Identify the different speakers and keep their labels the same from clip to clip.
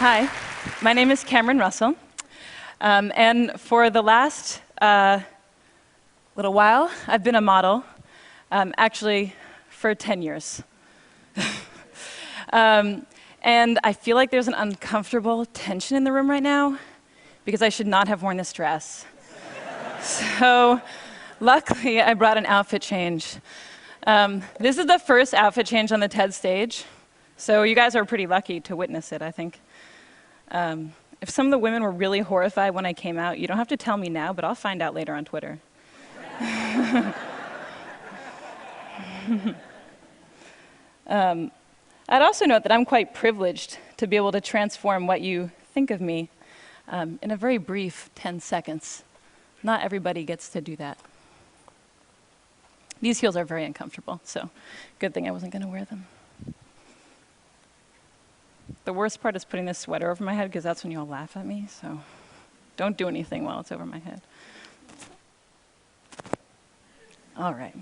Speaker 1: Hi, my name is Cameron Russell, and for the last little while, I've been a model, actually for 10 years. And I feel like there's an uncomfortable tension in the room right now because I should not have worn this dress. So luckily, I brought an outfit change. This is the first outfit change on the TED stage, so you guys are pretty lucky to witness it, I think. If some of the women were really horrified when I came out, you don't have to tell me now, but I'll find out later on Twitter. I'd also note that I'm quite privileged to be able to transform what you think of me in a very brief 10 seconds. Not everybody gets to do that. These heels are very uncomfortable, so good thing I wasn't going to wear them. The worst part is putting this sweater over my head, because that's when you all laugh at me, so don't do anything while it's over my head. All right.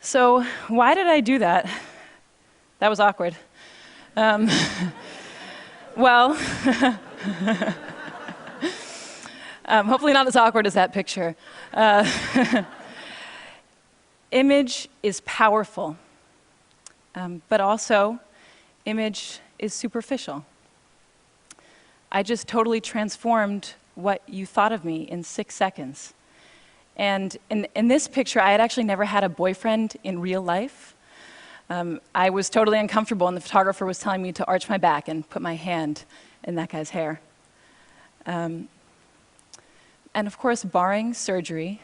Speaker 1: So why did I do that? That was awkward. Well, hopefully not as awkward as that picture. Image is powerful, but also image is superficial. I just totally transformed what you thought of me in 6 seconds. And in this picture, I had actually never had a boyfriend in real life. I was totally uncomfortable, and the photographer was telling me to arch my back and put my hand in that guy's hair. And of course, barring surgery,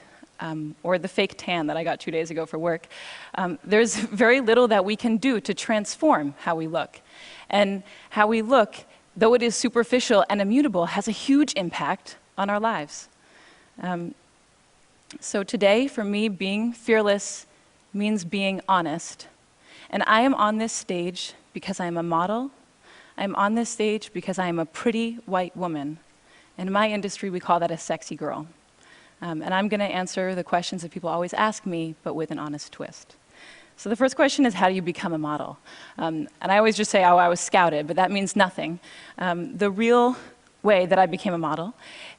Speaker 1: or the fake tan that I got 2 days ago for work, there's very little that we can do to transform how we look. And how we look, though it is superficial and immutable, has a huge impact on our lives. So today, for me, being fearless means being honest. And I am on this stage because I am a model. I'm on this stage because I am a pretty white woman. In my industry, we call that a sexy girl. And I'm going to answer the questions that people always ask me, but with an honest twist. So the first question is, how do you become a model? And I always just say, oh, I was scouted, but that means nothing. The real way that I became a model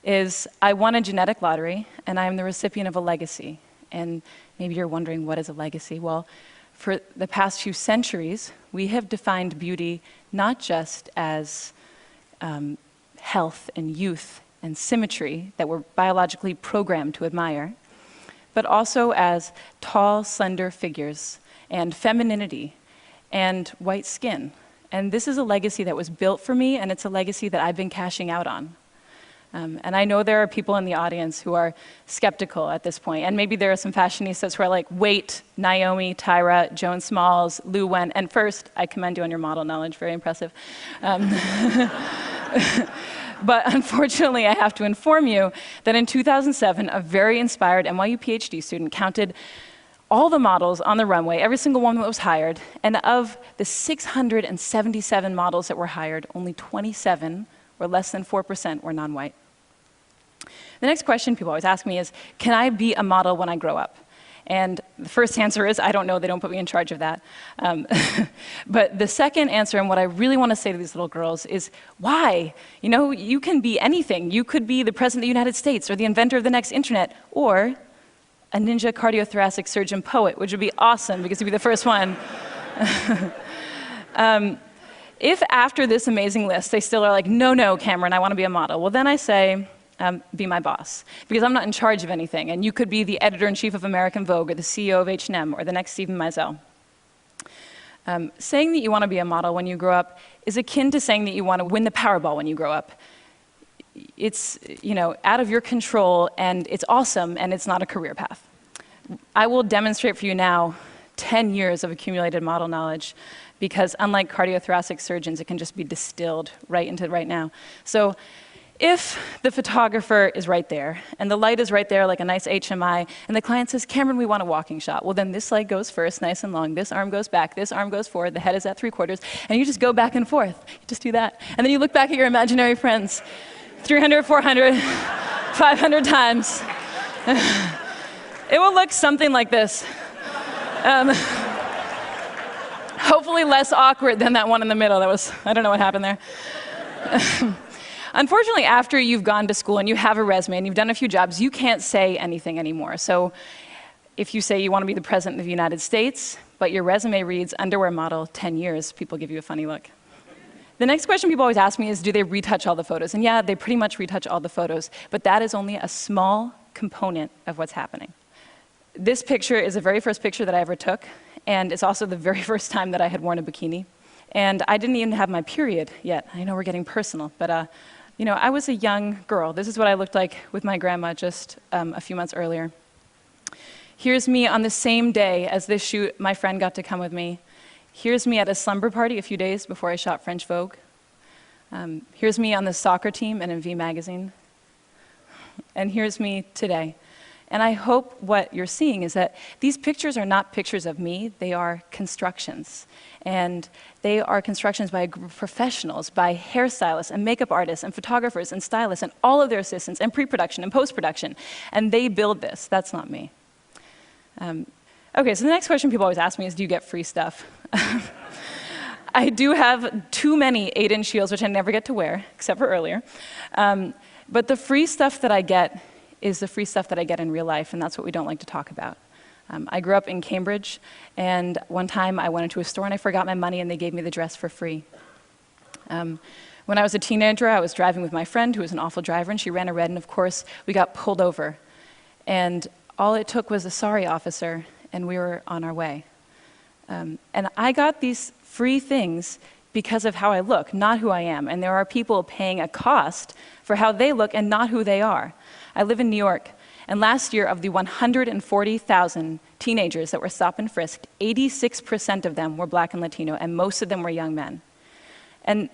Speaker 1: is I won a genetic lottery, and I am the recipient of a legacy. And maybe you're wondering, what is a legacy? Well, for the past few centuries, we have defined beauty not just as health and youth and symmetry that we're biologically programmed to admire, but also as tall, slender figures and femininity and white skin. And this is a legacy that was built for me, and it's a legacy that I've been cashing out on. And I know there are people in the audience who are skeptical at this point, and maybe there are some fashionistas who are like, wait, Naomi, Tyra, Joan Smalls, Lu Wen, and first, I commend you on your model knowledge, very impressive. But unfortunately, I have to inform you that in 2007, a very inspired NYU PhD student counted all the models on the runway, every single one that was hired, and of the 677 models that were hired, only 27, or less than 4%, were non-white. The next question people always ask me is, can I be a model when I grow up? And the first answer is, I don't know, they don't put me in charge of that. But the second answer, and what I really want to say to these little girls, is why? You know, you can be anything. You could be the President of the United States, or the inventor of the next internet, or a ninja cardiothoracic surgeon poet, which would be awesome, because you'd be the first one. If after this amazing list, they still are like, no, Cameron, I want to be a model, well, then I say, be my boss, because I'm not in charge of anything, and you could be the editor-in-chief of American Vogue, or the CEO of H&M, or the next Stephen Meisel. Saying that you want to be a model when you grow up is akin to saying that you want to win the Powerball when you grow up. It's, you know, out of your control, and it's awesome, and it's not a career path. I will demonstrate for you now 10 years of accumulated model knowledge, because unlike cardiothoracic surgeons, it can just be distilled right into right now. So if the photographer is right there, and the light is right there like a nice HMI, and the client says, Cameron, we want a walking shot, well, then this leg goes first, nice and long, this arm goes back, this arm goes forward, the head is at 3/4, and you just go back and forth. You just do that. And then you look back at your imaginary friends, 300, 400, 500 times. It will look something like this. Hopefully less awkward than that one in the middle. I don't know what happened there. Unfortunately, after you've gone to school and you have a resume and you've done a few jobs, you can't say anything anymore. So if you say you want to be the president of the United States, but your resume reads underwear model 10 years, people give you a funny look. The next question people always ask me is, do they retouch all the photos? And yeah, they pretty much retouch all the photos, but that is only a small component of what's happening. This picture is the very first picture that I ever took, and it's also the very first time that I had worn a bikini. And I didn't even have my period yet. I know we're getting personal, but I was a young girl. This is what I looked like with my grandma just a few months earlier. Here's me on the same day as this shoot. My friend got to come with me. Here's me at a slumber party a few days before I shot French Vogue. Here's me on the soccer team and in V Magazine. And here's me today. And I hope what you're seeing is that these pictures are not pictures of me, they are constructions. And they are constructions by a group of professionals, by hairstylists and makeup artists and photographers and stylists and all of their assistants and pre-production and post-production. And they build this, that's not me. Okay, so the next question people always ask me is, do you get free stuff? I do have too many 8-inch heels, which I never get to wear, except for earlier. But the free stuff that I get is the free stuff that I get in real life, and that's what we don't like to talk about. I grew up in Cambridge, and one time I went into a store and I forgot my money and they gave me the dress for free. When I was a teenager, I was driving with my friend who was an awful driver, and she ran a red, and of course, we got pulled over. And all it took was a sorry officer, and we were on our way. And I got these free things because of how I look, not who I am. And there are people paying a cost for how they look and not who they are. I live in New York, and last year, of the 140,000 teenagers that were stopped and frisked, 86% of them were Black and Latino, and most of them were young men. And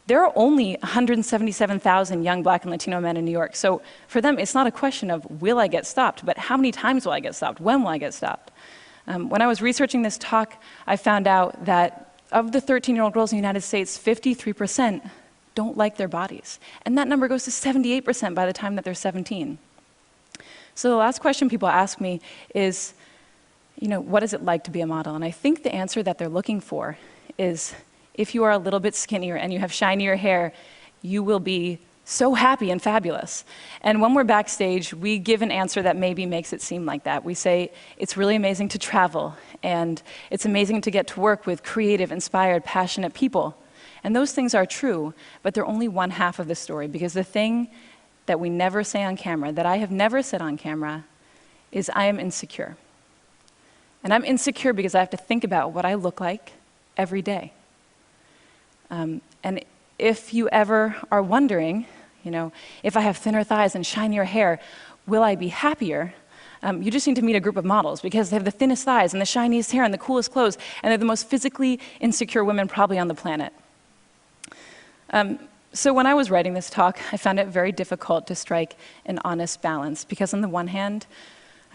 Speaker 1: there are only 177,000 young Black and Latino men in New York, so for them, it's not a question of will I get stopped, but how many times will I get stopped? When will I get stopped? When I was researching this talk, I found out that of the 13-year-old girls in the United States, 53% don't like their bodies. And that number goes to 78% by the time that they're 17. So the last question people ask me is, what is it like to be a model? And I think the answer that they're looking for is, if you are a little bit skinnier and you have shinier hair, you will be so happy and fabulous. And when we're backstage, we give an answer that maybe makes it seem like that. We say, it's really amazing to travel, and it's amazing to get to work with creative, inspired, passionate people. And those things are true, but they're only one half of the story, because the thing that we never say on camera, that I have never said on camera, is I am insecure. And I'm insecure because I have to think about what I look like every day. And if you ever are wondering, if I have thinner thighs and shinier hair, will I be happier? You just need to meet a group of models, because they have the thinnest thighs and the shiniest hair and the coolest clothes, and they're the most physically insecure women probably on the planet. So when I was writing this talk, I found it very difficult to strike an honest balance, because on the one hand,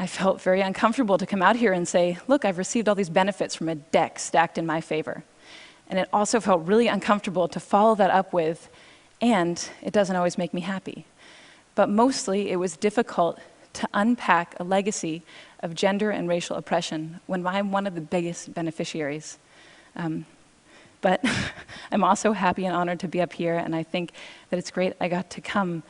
Speaker 1: I felt very uncomfortable to come out here and say, look, I've received all these benefits from a deck stacked in my favor. And it also felt really uncomfortable to follow that up with, and it doesn't always make me happy. But mostly, it was difficult to unpack a legacy of gender and racial oppression when I'm one of the biggest beneficiaries. But I'm also happy and honored to be up here, and I think that it's great I got to come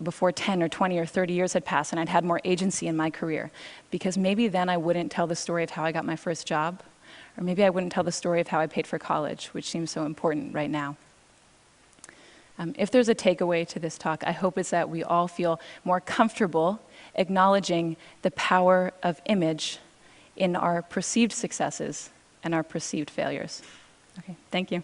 Speaker 1: before 10 or 20 or 30 years had passed and I'd had more agency in my career. Because maybe then I wouldn't tell the story of how I got my first job, or maybe I wouldn't tell the story of how I paid for college, which seems so important right now. If there's a takeaway to this talk, I hope it's that we all feel more comfortable acknowledging the power of image in our perceived successes and our perceived failures. Okay, thank you.